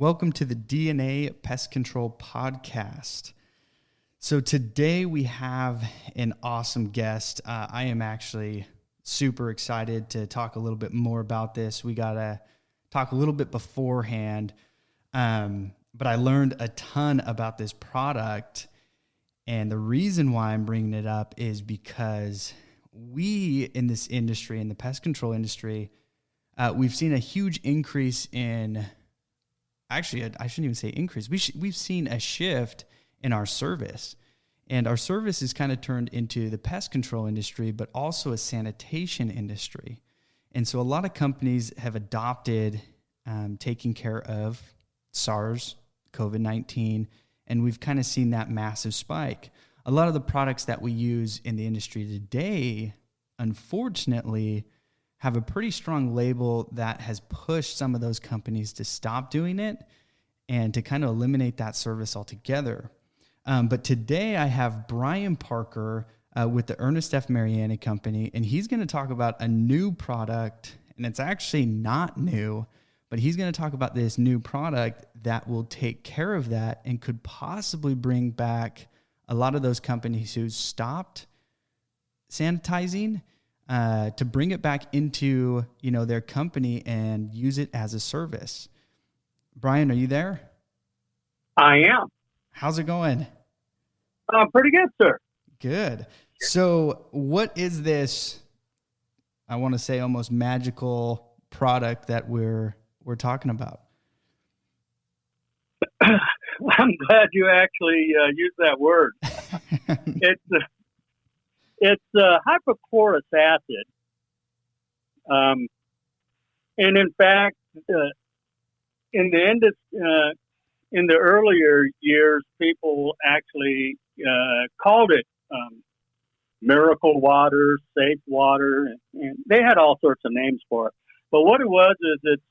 Welcome to the DNA Pest Control Podcast. So today we have an awesome guest. I am actually super excited to talk a little bit more about this. We got to talk a little bit beforehand, but I learned a ton about this product. And the reason why I'm bringing it up is because we in this industry, in the pest control industry, we've seen a huge increase in, actually, I shouldn't even say increase. We've seen a shift in our service. And our service is kind of turned into the pest control industry, but also a sanitation industry. And so a lot of companies have adopted taking care of SARS, COVID-19, and we've kind of seen that massive spike. A lot of the products that we use in the industry today, unfortunately, have a pretty strong label that has pushed some of those companies to stop doing it and to kind of eliminate that service altogether. But today I have Bryan Parker with the Ernest F Mariani Company, and he's going to talk about a new product, and it's actually not new, but he's going to talk about this new product that will take care of that and could possibly bring back a lot of those companies who stopped sanitizing to bring it back into, their company and use it as a service. Bryan, are you there? I am. How's it going? Pretty good, sir. Good. So what is this, I want to say, almost magical product that we're talking about? I'm glad you actually used that word. It's hypochlorous acid. And in fact, in the earlier years, people actually called it miracle water, safe water, and they had all sorts of names for it. But what it was is it's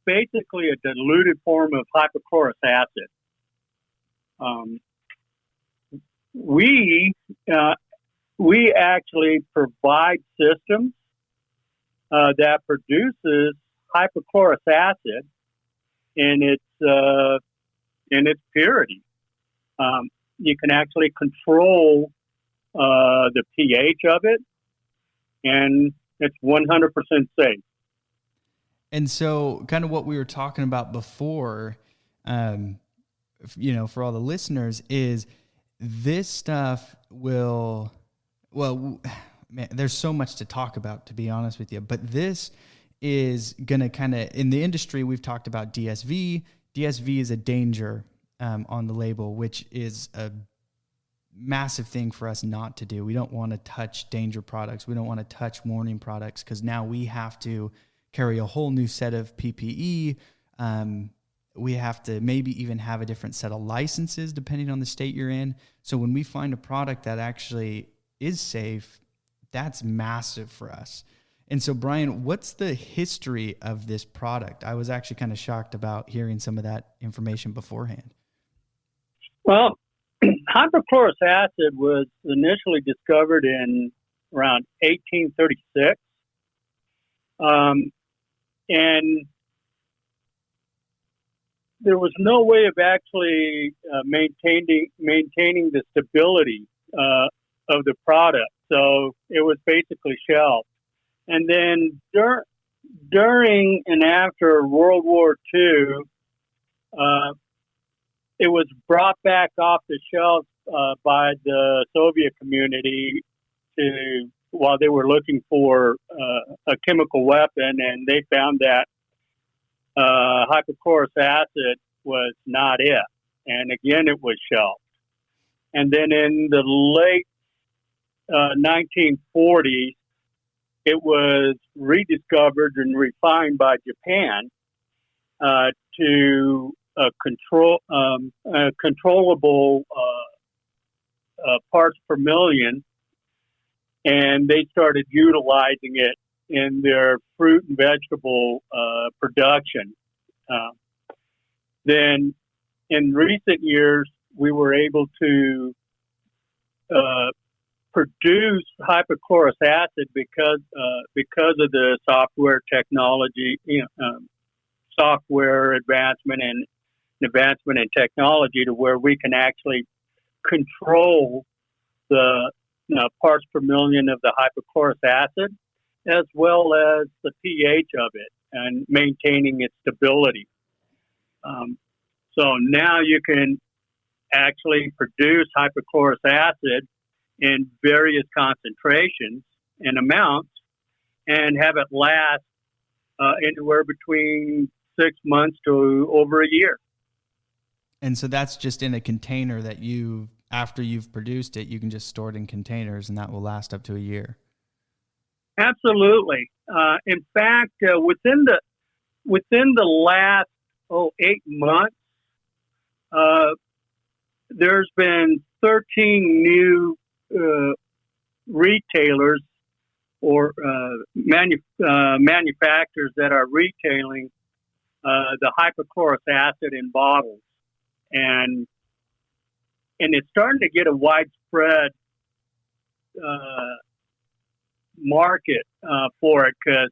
basically a diluted form of hypochlorous acid. We actually provide systems that produces hypochlorous acid in its purity. You can actually control the pH of it, and it's 100% safe. And so kind of what we were talking about before, for all the listeners, is this stuff man, there's so much to talk about, to be honest with you, but this is going to kind of, in the industry, we've talked about DSV. DSV is a danger on the label, which is a massive thing for us not to do. We don't want to touch danger products. We don't want to touch warning products because now we have to carry a whole new set of PPE. We have to maybe even have a different set of licenses depending on the state you're in. So when we find a product that actually is safe, that's massive for us. And so, Bryan, what's the history of this product? I was actually kind of shocked about hearing some of that information beforehand. Well, hypochlorous acid was initially discovered in around 1836. And there was no way of actually maintaining the stability of the product. So it was basically shelved. And then during and after World War II, it was brought back off the shelves by the Soviet community while they were looking for a chemical weapon, and they found that hypochlorous acid was not it. And again, it was shelved. And then in the late 1940s, it was rediscovered and refined by Japan to a controllable parts per million, and they started utilizing it in their fruit and vegetable production. Then in recent years, we were able to produce hypochlorous acid because of the software technology, software advancement, advancement in technology to where we can actually control the parts per million of the hypochlorous acid, as well as the pH of it and maintaining its stability. So now you can actually produce hypochlorous acid in various concentrations and amounts and have it last anywhere between 6 months to over a year. And so that's just in a container that after you've produced it, you can just store it in containers and that will last up to a year. Absolutely. In fact, within the last 8 months, there's been 13 new retailers or manufacturers that are retailing the hypochlorous acid in bottles, and it's starting to get a widespread market for it because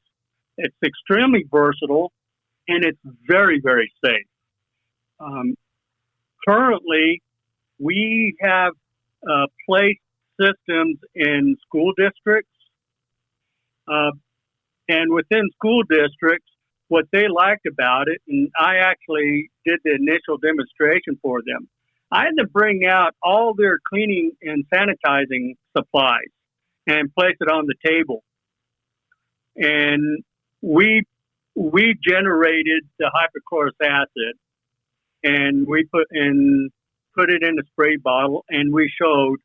it's extremely versatile and it's very, very safe. Currently, we have placed systems in school districts, and within school districts, what they liked about it, and I actually did the initial demonstration for them, I had to bring out all their cleaning and sanitizing supplies and place it on the table. And we generated the hypochlorous acid, and we put it in a spray bottle, and we showed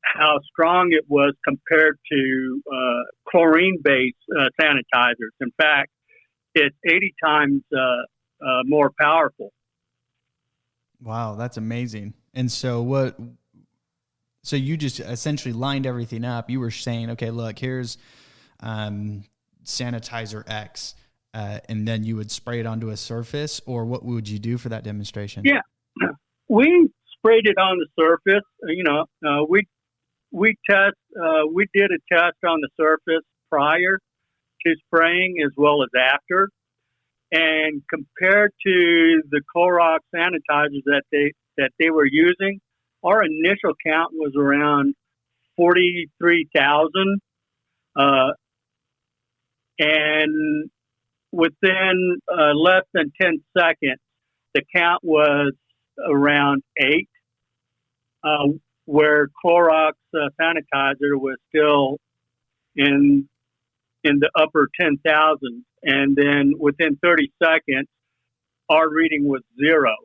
how strong it was compared to chlorine-based sanitizers. In fact, it's 80 times more powerful. Wow, that's amazing. And so so you just essentially lined everything up. You were saying, okay, look, here's sanitizer X, and then you would spray it onto a surface, or what would you do for that demonstration? Yeah, we sprayed it on the surface. We did a test on the surface prior to spraying as well as after, and compared to the Clorox sanitizers that they were using, our initial count was around 43,000, and within less than 10 seconds, the count was around 8, where Clorox sanitizer was still in the upper 10,000s, and then within 30 seconds, our reading was 0.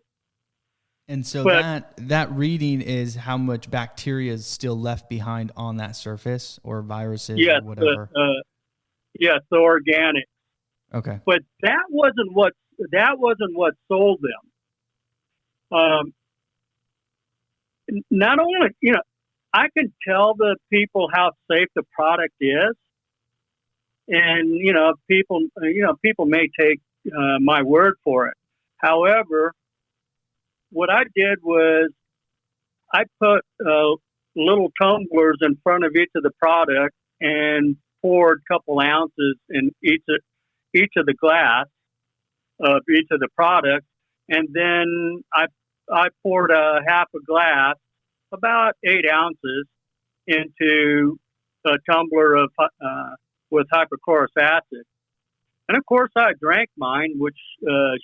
And so that reading is how much bacteria is still left behind on that surface, or viruses, or whatever. Yes, the organic. Okay. But that wasn't what sold them. Not only, I can tell the people how safe the product is, and people may take my word for it. However, what I did was I put little tumblers in front of each of the product and poured a couple ounces in each of the glass of each of the products, and then I poured a half a glass, about 8 ounces, into a tumbler of with hypochlorous acid. And of course, I drank mine, which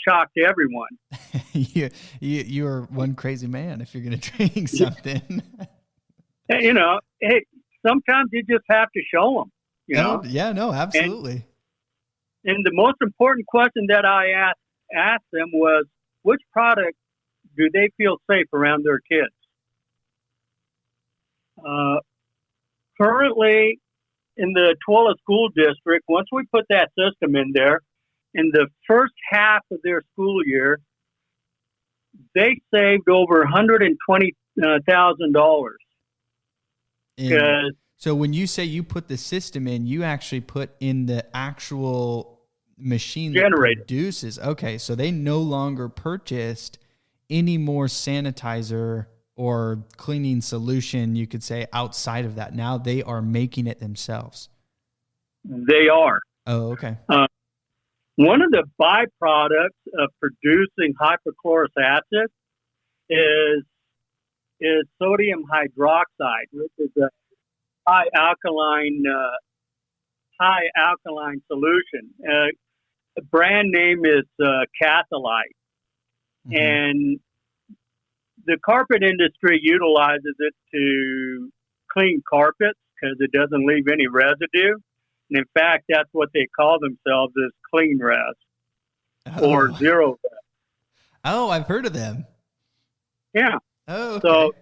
shocked everyone. You're one crazy man if you're going to drink something. Hey, sometimes you just have to show them. Yeah, no, absolutely. And the most important question that I asked them was, which product do they feel safe around their kids? Currently, in the Tuala School District, once we put that system in there, in the first half of their school year, they saved over $120,000. So when you say you put the system in, you actually put in the actual machine that produces. Okay, so they no longer purchased any more sanitizer or cleaning solution, you could say, outside of that. Now they are making it themselves. They are. Oh, okay. One of the byproducts of producing hypochlorous acid is sodium hydroxide, which is a high alkaline solution. The brand name is Catholite, and the carpet industry utilizes it to clean carpets because it doesn't leave any residue. And in fact, that's what they call themselves, is clean res or zero res. Oh, I've heard of them. Yeah. Oh, okay. So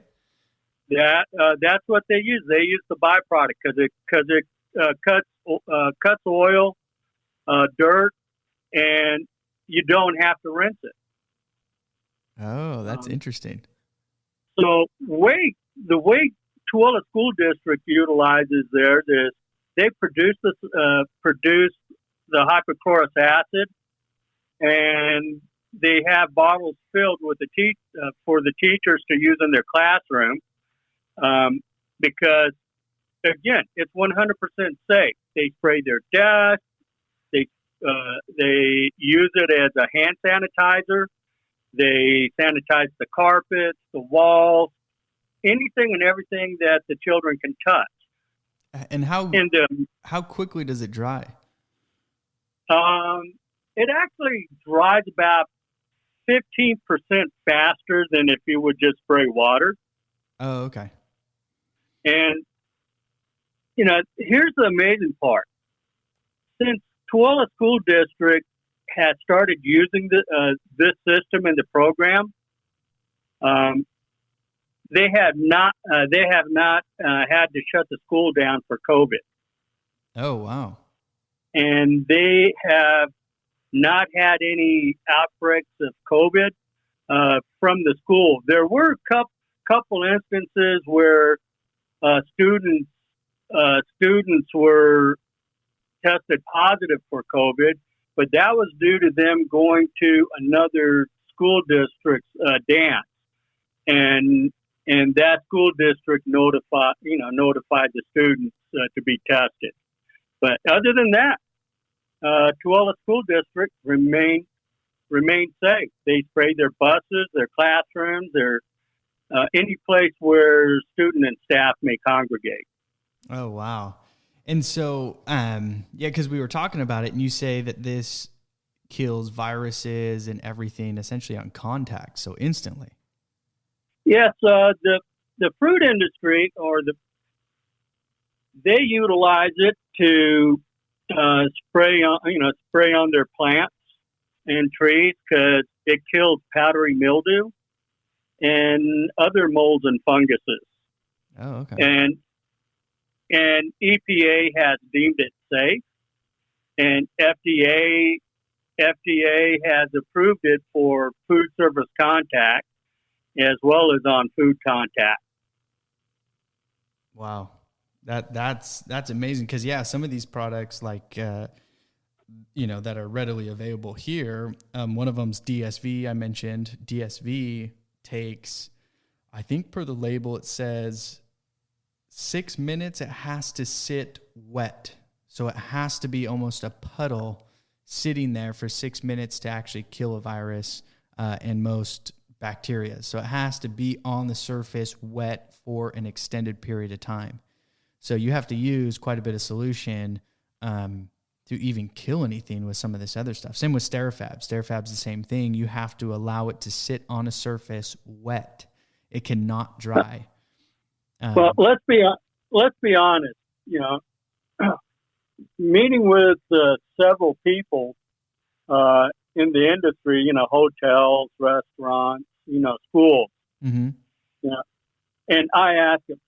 that's what they use. They use the byproduct because it cuts oil, dirt, and you don't have to rinse it. Oh, that's interesting. So the way Tooele School District utilizes theirs is they produce the hypochlorous acid, and they have bottles filled with for the teachers to use in their classroom, because again, it's 100% safe. They spray their desks. They use it as a hand sanitizer. They sanitize the carpets, the walls, anything and everything that the children can touch. And how quickly does it dry? It actually dries about 15% faster than if you would just spray water. Oh, okay. And, here's the amazing part. Since Tooele School District has started using this system in the program, they have not had to shut the school down for COVID. Oh, wow. And they have not had any outbreaks of COVID from the school. There were a couple instances where students were tested positive for COVID, but that was due to them going to another school district's dance, and that school district notified the students to be tested. But other than that, Tooele School District remain safe. They spray their buses, their classrooms, their any place where student and staff may congregate. Oh, wow. And so, because we were talking about it, and you say that this kills viruses and everything essentially on contact, so instantly. Yes, the fruit industry they utilize it to spray on their plants and trees because it kills powdery mildew and other molds and funguses. Oh, okay. And EPA has deemed it safe, and FDA has approved it for food service contact as well as on food contact. Wow. That's amazing because, some of these products like, that are readily available here, one of them's DSV. I mentioned DSV takes, I think per the label it says 6 minutes it has to sit wet. So it has to be almost a puddle sitting there for 6 minutes to actually kill a virus and most bacteria. So it has to be on the surface wet for an extended period of time. So you have to use quite a bit of solution to even kill anything with some of this other stuff. Same with Sterifab. Sterifab's the same thing. You have to allow it to sit on a surface wet. It cannot dry. Well, let's be honest. Meeting with several people in the industry, hotels, restaurants, schools. Mm-hmm. And I asked them,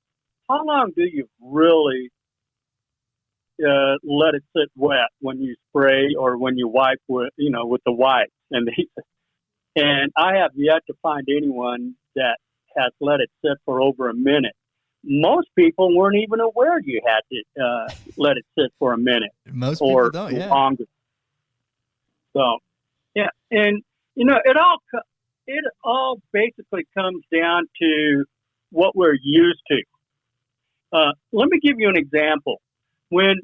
how long do you really let it sit wet when you spray or when you wipe with the wipes? And I have yet to find anyone that has let it sit for over a minute. Most people weren't even aware you had to let it sit for a minute. Most people don't, longer. So, yeah, and it all basically comes down to what we're used to. Let me give you an example. When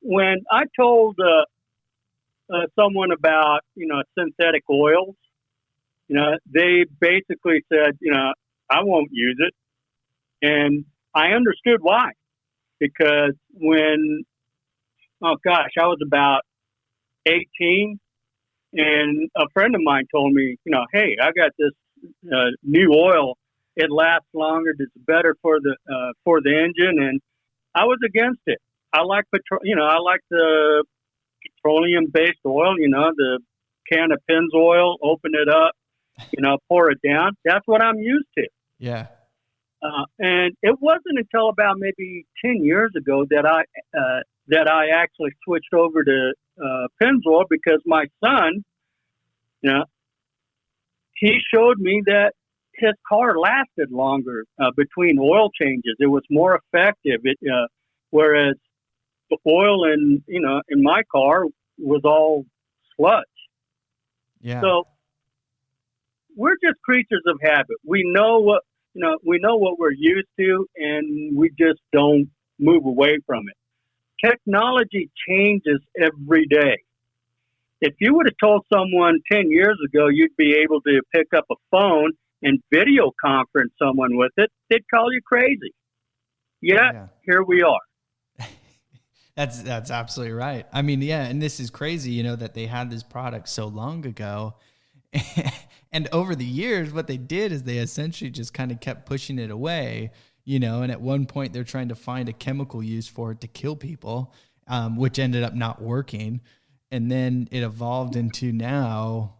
when I told someone about synthetic oils, they basically said, I won't use it, and I understood why. Because I was about 18, and a friend of mine told me, hey, I got this new oil. It lasts longer. It's better for the engine, and I was against it. I like the petroleum-based oil. The can of Pennzoil. Open it up, pour it down. That's what I'm used to. Yeah. And it wasn't until about maybe 10 years ago that I actually switched over to Pennzoil, because my son, he showed me that his car lasted longer between oil changes. It was more effective. Whereas the oil in my car was all sludge. Yeah. So we're just creatures of habit. We know what we're used to, and we just don't move away from it. Technology changes every day. If you would have told someone 10 years ago you'd be able to pick up a phone and video conference someone with it, they'd call you crazy. Yeah. Here we are. That's absolutely right. I mean, yeah, and this is crazy, that they had this product so long ago. And over the years, what they did is they essentially just kind of kept pushing it away, and at one point they're trying to find a chemical use for it to kill people, which ended up not working. And then it evolved into now,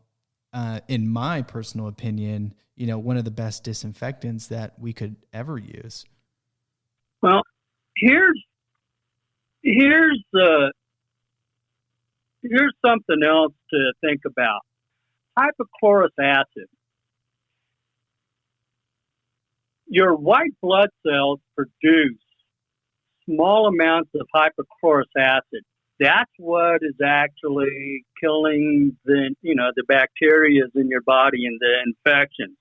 in my personal opinion, one of the best disinfectants that we could ever use. Well, here's something else to think about. Hypochlorous acid. Your white blood cells produce small amounts of hypochlorous acid. That's what is actually killing the bacteria in your body and the infections.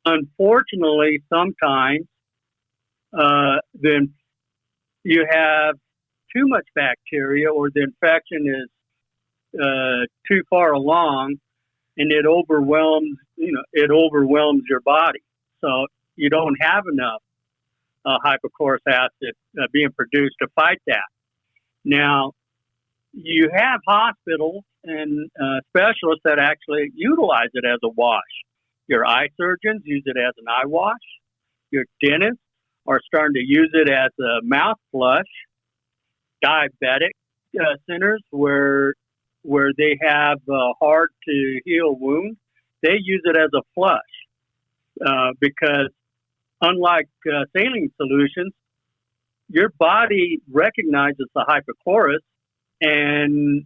Unfortunately, sometimes then you have too much bacteria, or the infection is too far along, and it overwhelms your body. So you don't have enough hypochlorous acid being produced to fight that. Now, you have hospitals and specialists that actually utilize it as a wash. Your eye surgeons use it as an eye wash. Your dentists are starting to use it as a mouth flush. Diabetic centers where they have a hard to heal wound, they use it as a flush because unlike saline solutions, your body recognizes the hypochlorous and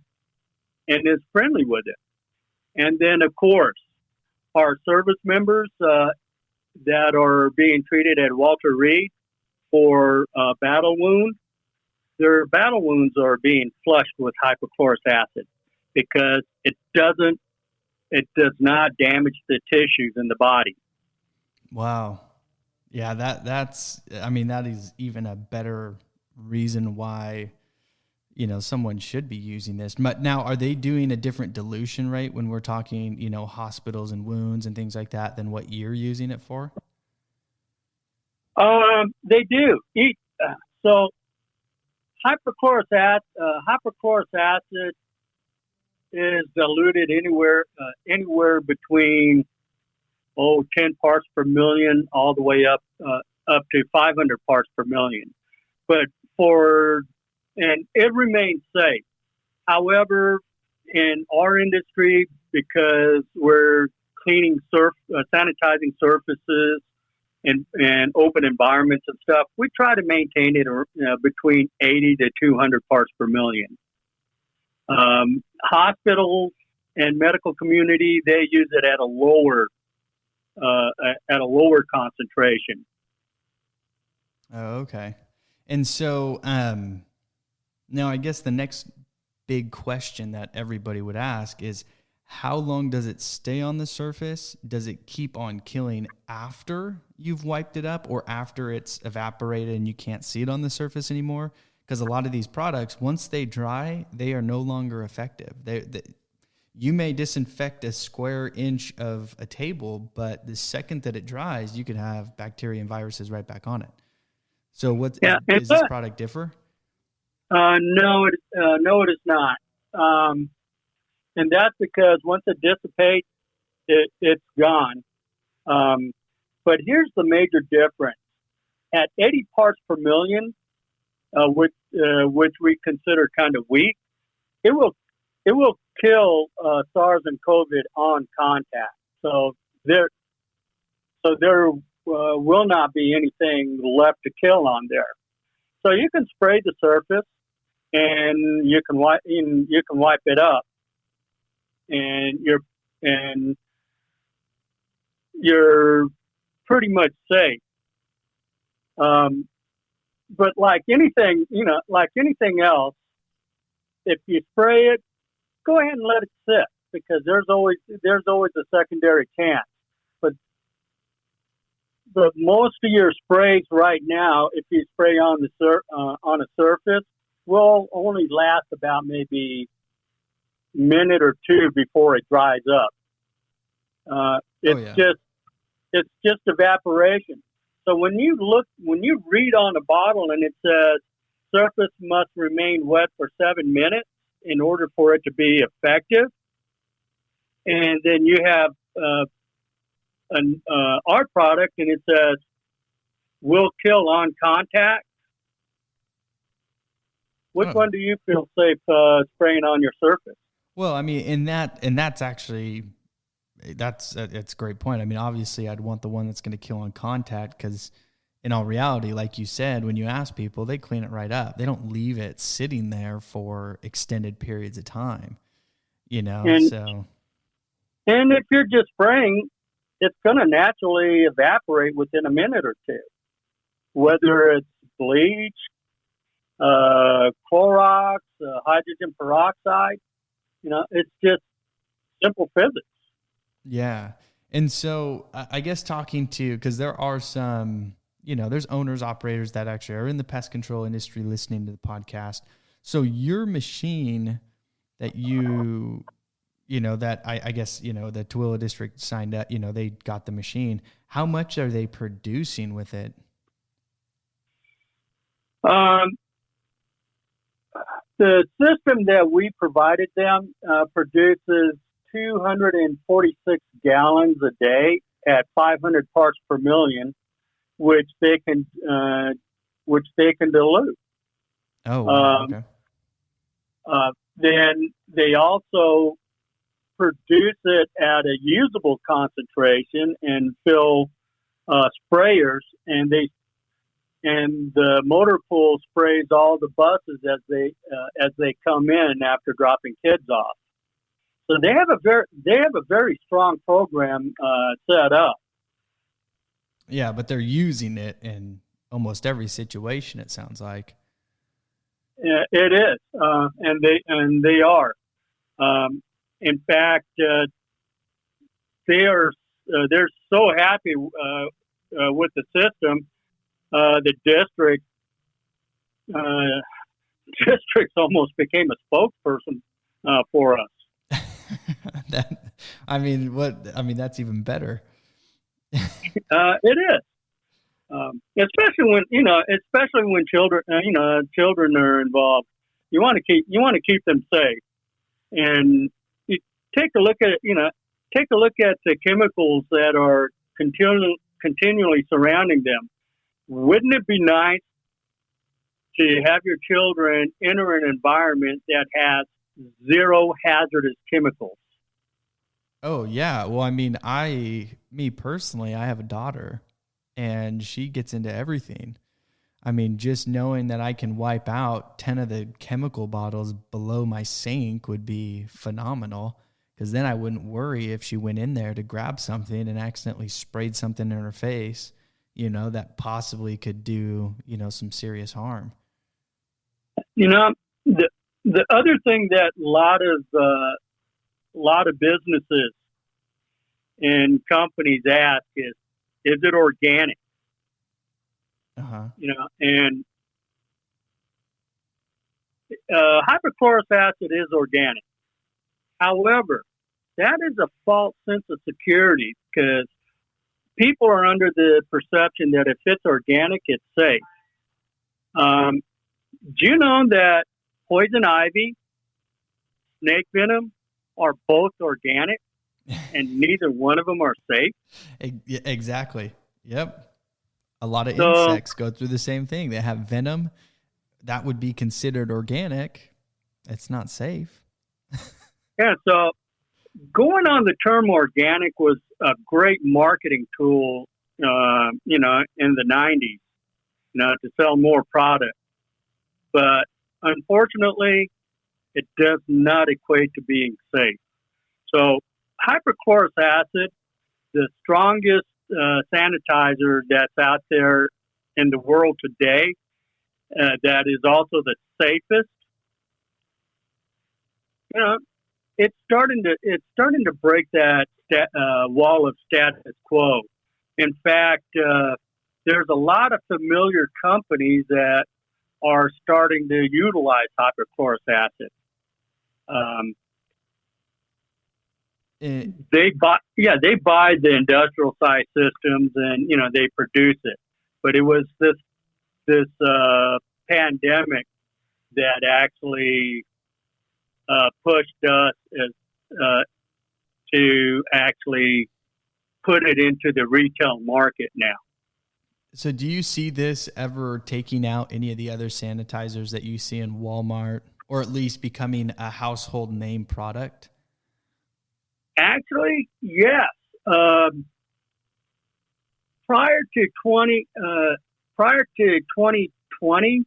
is friendly with it. And then, of course, our service members that are being treated at Walter Reed for battle wounds, their battle wounds are being flushed with hypochlorous acid because it does not damage the tissues in the body. Wow. Yeah, that is even a better reason why, someone should be using this. But now, are they doing a different dilution rate when we're talking, hospitals and wounds and things like that than what you're using it for? They do. So hypochlorous acid is diluted anywhere between 10 parts per million all the way up to 500 parts per million. But and it remains safe. However, in our industry, because we're cleaning sanitizing surfaces and open environments and stuff, we try to maintain it between 80 to 200 parts per million. Hospitals and medical community, they use it at a lower concentration. Oh, okay. And so now I guess the next big question that everybody would ask is, how long does it stay on the surface? Does it keep on killing after you've wiped it up or after it's evaporated and you can't see it on the surface anymore? because a lot of these products, once they dry, they are no longer effective. You may disinfect a square inch of a table, but the second that it dries, you could have bacteria and viruses right back on it. So is this product differ? No, it is not. And that's because once it dissipates, it's gone. But here's the major difference. At 80 parts per million, which we consider kind of weak, it will kill SARS and COVID on contact. So there will not be anything left to kill on there. So you can spray the surface, and you can wipe it up, and you're pretty much safe. But like anything else, if you spray it, go ahead and let it sit, because there's always a secondary chance. But most of your sprays right now, if you spray on a surface, will only last about maybe a minute or two before it dries up. It's just evaporation. So when you read on the bottle and it says surface must remain wet for 7 minutes in order for it to be effective, and then you have our product and it says will kill on contact, which one do you feel safe spraying on your surface? Well, I mean, that's a great point. I mean, obviously I'd want the one that's going to kill on contact, because in all reality, like you said, when you ask people, they clean it right up. They don't leave it sitting there for extended periods of time, And if you're just spraying, it's going to naturally evaporate within a minute or two, whether it's bleach, Clorox, hydrogen peroxide. It's just simple physics. Yeah. And so I guess because there are some, there's owners, operators that actually are in the pest control industry listening to the podcast. So your machine that that I guess, the Tooele district signed up, they got the machine. How much are they producing with it? The system that we provided them produces 246 gallons a day at 500 parts per million, which they can dilute. Oh, okay. Then they also produce it at a usable concentration and fill sprayers, and the motor pool sprays all the buses as they come in after dropping kids off. So they have a very strong program set up. Yeah, but they're using it in almost every situation, it sounds like. Yeah, it is, and they are. In fact, they're so happy with the system. The districts almost became a spokesperson for us. That's even better. It is, especially when children are involved. You want to keep them safe, and you take a look at the chemicals that are continually surrounding them. Wouldn't it be nice to have your children enter an environment that has zero hazardous chemicals? Oh, yeah. Well, I mean, me personally, I have a daughter, and she gets into everything. I mean, just knowing that I can wipe out 10 of the chemical bottles below my sink would be phenomenal, because then I wouldn't worry if she went in there to grab something and accidentally sprayed something in her face, that possibly could do, some serious harm. The other thing that a lot of businesses and companies ask is it organic? Uh-huh. And hypochlorous acid is organic. However, that is a false sense of security because people are under the perception that if it's organic, it's safe. Do you know that poison ivy, snake venom are both organic and neither one of them are safe? Exactly. Yep. A lot of insects go through the same thing. They have venom. That would be considered organic. It's not safe. Yeah, so going on the term organic was a great marketing tool, in the 90s, to sell more product. But unfortunately, it does not equate to being safe. So hypochlorous acid, the strongest sanitizer that's out there in the world today, that is also the safest. It's starting to break that wall of status quo. In fact, there's a lot of familiar companies that are starting to utilize hypochlorous acid. They buy the industrial size systems and they produce it. But it was this pandemic that actually pushed us to actually put it into the retail market now. So do you see this ever taking out any of the other sanitizers that you see in Walmart, or at least becoming a household name product? Actually, yes. Prior to 2020,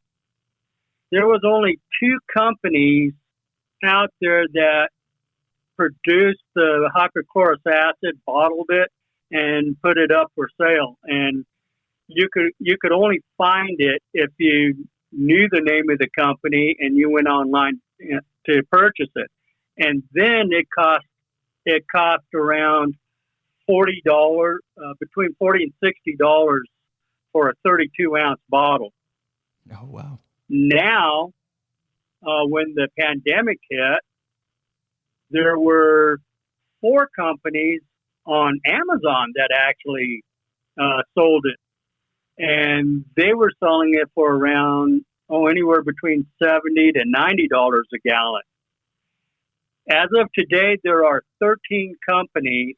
there was only two companies out there that produced the hypochlorous acid, bottled it, and put it up for sale. And you could only find it if you knew the name of the company and you went online to purchase it. And then it cost around $40, between $40 and $60 for a 32-ounce bottle. Oh wow! Now, when the pandemic hit, there were 4 companies on Amazon that actually sold it, and they were selling it for around anywhere between $70 to $90 a gallon. As of today, there are 13 companies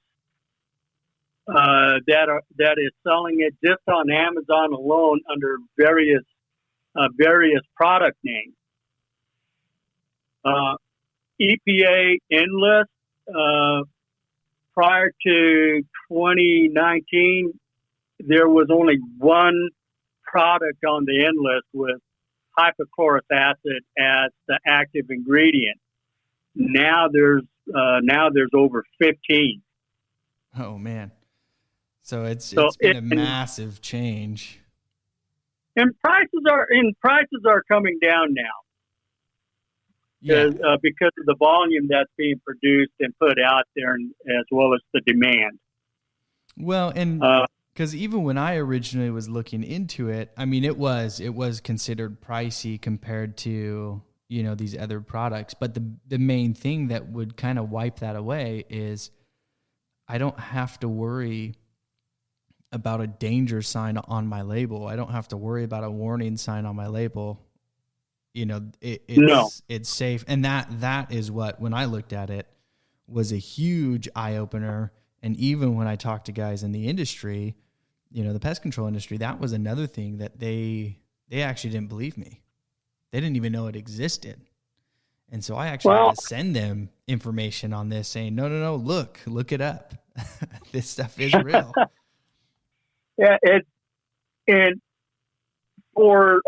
that is selling it just on Amazon alone under various product names. EPA Endless, prior to 2019, there was only one product on the Endless with hypochlorous acid as the active ingredient. Now there's over 15. Oh man! So it's been a massive change. And prices are coming down now. Yeah. Because of the volume that's being produced and put out there, as well as the demand. Well, and because even when I originally was looking into it, I mean, it was considered pricey compared to these other products. But the main thing that would kind of wipe that away is I don't have to worry about a danger sign on my label. I don't have to worry about a warning sign on my label. It's safe. And that is what, when I looked at it, was a huge eye opener. And even when I talked to guys in the industry, the pest control industry, that was another thing that they actually didn't believe me. They didn't even know it existed. And so I actually had to send them information on this saying, no, look it up. This stuff is real. Yeah. And for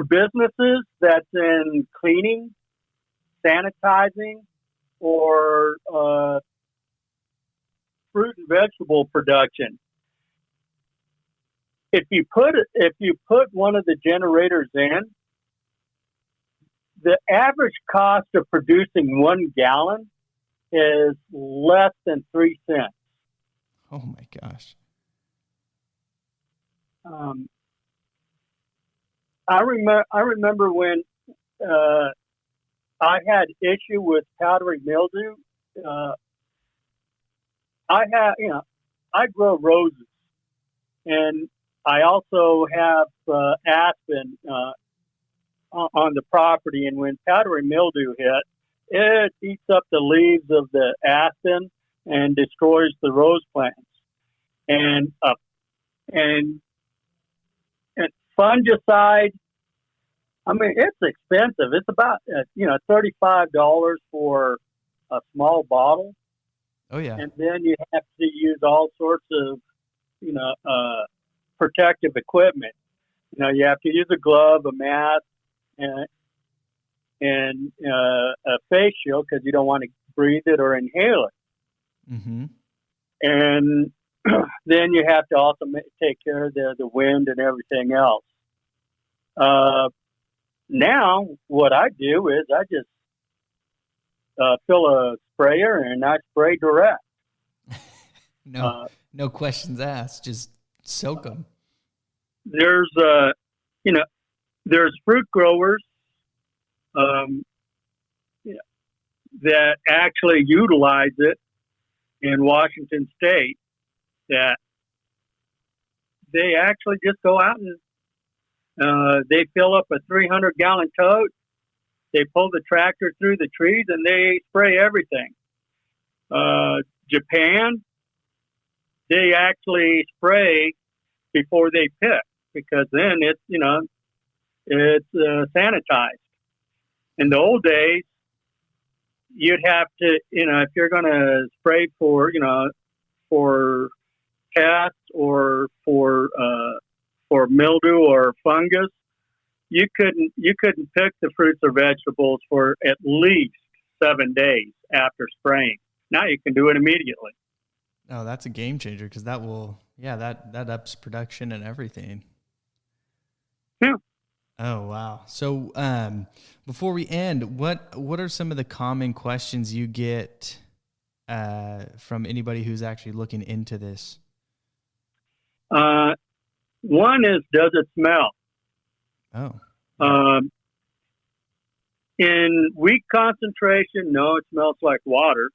businesses that's in cleaning, sanitizing, or fruit and vegetable production, if you put one of the generators in, the average cost of producing 1 gallon is less than 3 cents. Oh my gosh. I remember when I had issue with powdery mildew. I grow roses, and I also have aspen on the property. And when powdery mildew hit, it eats up the leaves of the aspen and destroys the rose plants. And and fungicide, I mean, it's expensive. It's about $35 for a small bottle. Oh yeah. And then you have to use all sorts of protective equipment. You have to use a glove, a mask, and a face shield because you don't want to breathe it or inhale it. Mm-hmm. And then you have to also take care of the wind and everything else. Now, what I do is I just fill a sprayer and I spray direct. No questions asked. Just soak them. There's fruit growers that actually utilize it in Washington State, that they actually just go out and they fill up a 300-gallon tote. They pull the tractor through the trees and they spray everything. Japan, they actually spray before they pick, because then it's sanitized. In the old days, you'd have to, if you're going to spray for pests or for mildew or fungus, you couldn't pick the fruits or vegetables for at least 7 days after spraying. Now you can do it immediately. Oh, that's a game changer, because that ups production and everything. Yeah. Oh wow. So before we end, what are some of the common questions you get from anybody who's actually looking into this? One is, does it smell? Oh. In weak concentration, no, it smells like water.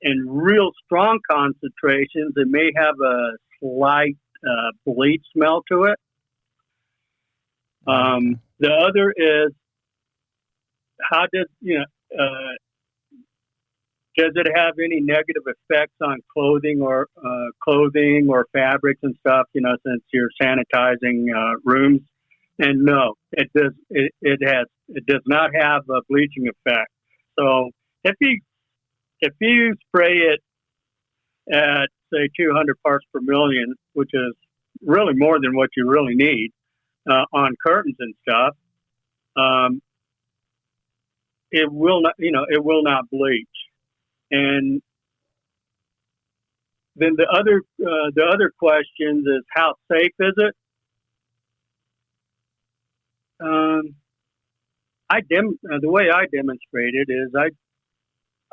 In real strong concentrations, it may have a slight bleach smell to it. The other is, how does it have any negative effects on clothing or fabrics and stuff? Since you're sanitizing rooms, and no, it does. It does not have a bleaching effect. So if you spray it at say 200 parts per million, which is really more than what you really need on curtains and stuff, it will not bleach. And then the other questions is, how safe is it? The way I demonstrate it is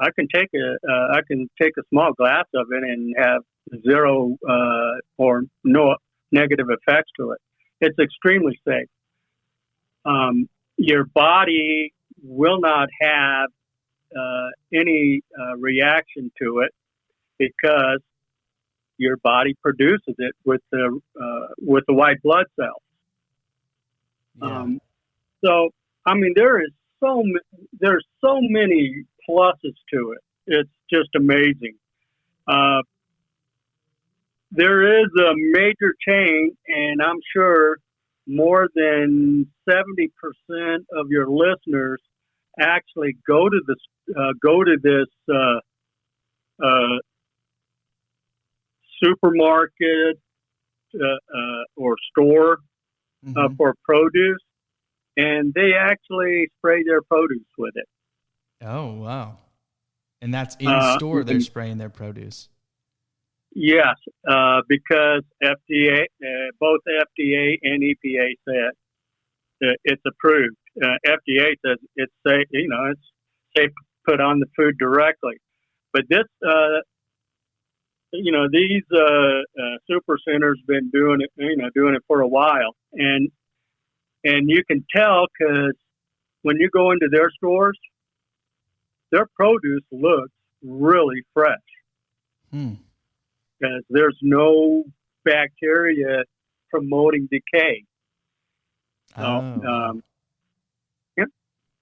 I can take a small glass of it and have zero or no negative effects to it. It's extremely safe. Your body will not have any reaction to it, because your body produces it with the white blood cells. Yeah. So I mean, there's so many pluses to it. It's just amazing. There is a major chain, and I'm sure more than 70% of your listeners actually go to this supermarket or store for produce, and they actually spray their produce with it. Oh wow! And that's in store. They're spraying their produce. Yes, because FDA, both FDA and EPA said it's approved. FDA says it's safe. It's safe to put on the food directly. But this, these super centers been doing it for a while, and you can tell because when you go into their stores, their produce looks really fresh because there's no bacteria promoting decay. So, yeah.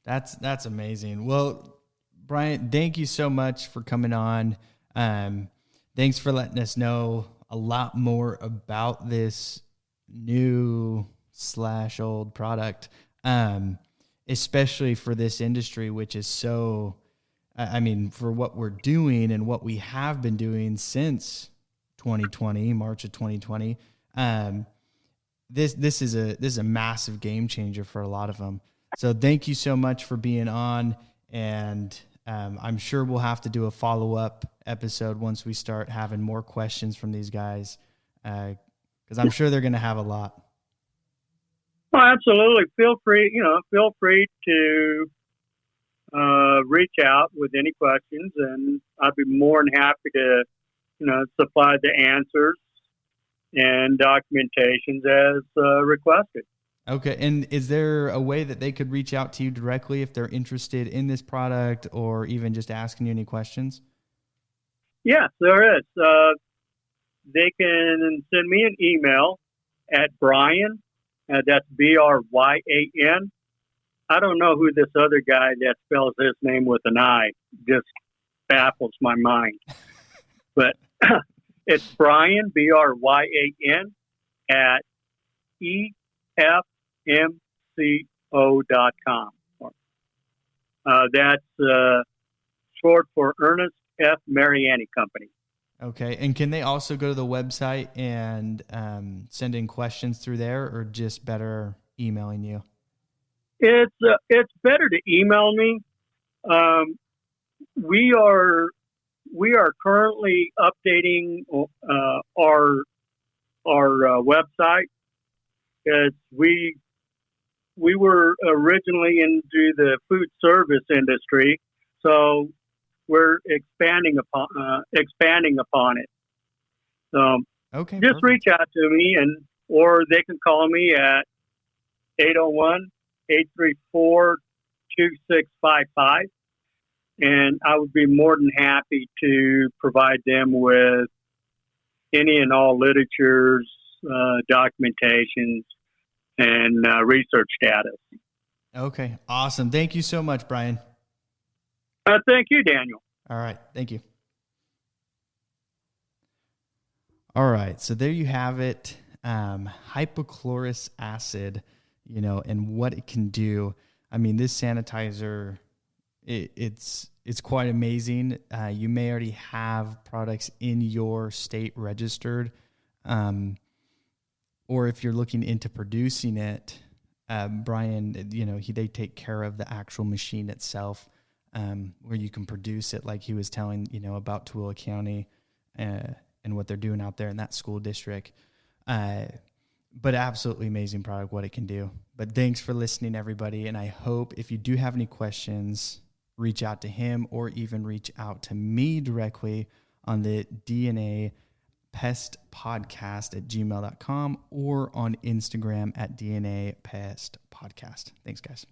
That's amazing. Well, Bryan, thank you so much for coming on. Thanks for letting us know a lot more about this new / old product, especially for this industry, which is so, I mean, for what we're doing and what we have been doing since 2020, March of 2020. This is a massive game changer for a lot of them. So thank you so much for being on, and I'm sure we'll have to do a follow-up episode once we start having more questions from these guys, because I'm sure they're going to have a lot. Well, absolutely. Feel free to reach out with any questions, and I'd be more than happy to, supply the answers and documentations as requested. Okay. And is there a way that they could reach out to you directly if they're interested in this product or even just asking you any questions? Yes, there is. They can send me an email at Bryan, that's Bryan. I don't know who this other guy that spells his name with an I, just baffles my mind. But it's Bryan, Bryan, at efmco.com. That's short for Ernest F. Mariani Company. Okay. And can they also go to the website and send in questions through there, or just better emailing you? It's better to email me. We are currently updating our website, because we were originally into the food service industry, so we're expanding upon it. So okay, just perfect. reach out to me, or they can call me at 801-834-2655, and I would be more than happy to provide them with any and all literatures, documentations, and research status. Okay, awesome. Thank you so much, Bryan. Thank you, Daniel. All right, thank you. All right, so there you have it. Hypochlorous acid, and what it can do. I mean, this sanitizer, it's quite amazing. You may already have products in your state registered, or if you're looking into producing it, Bryan, they take care of the actual machine itself, where you can produce it, like he was telling, about Tooele County and what they're doing out there in that school district. But absolutely amazing product, what it can do. But thanks for listening, everybody. And I hope if you do have any questions, reach out to him or even reach out to me directly on the DNA Pest Podcast at gmail.com or on Instagram at DNA Pest Podcast. Thanks, guys.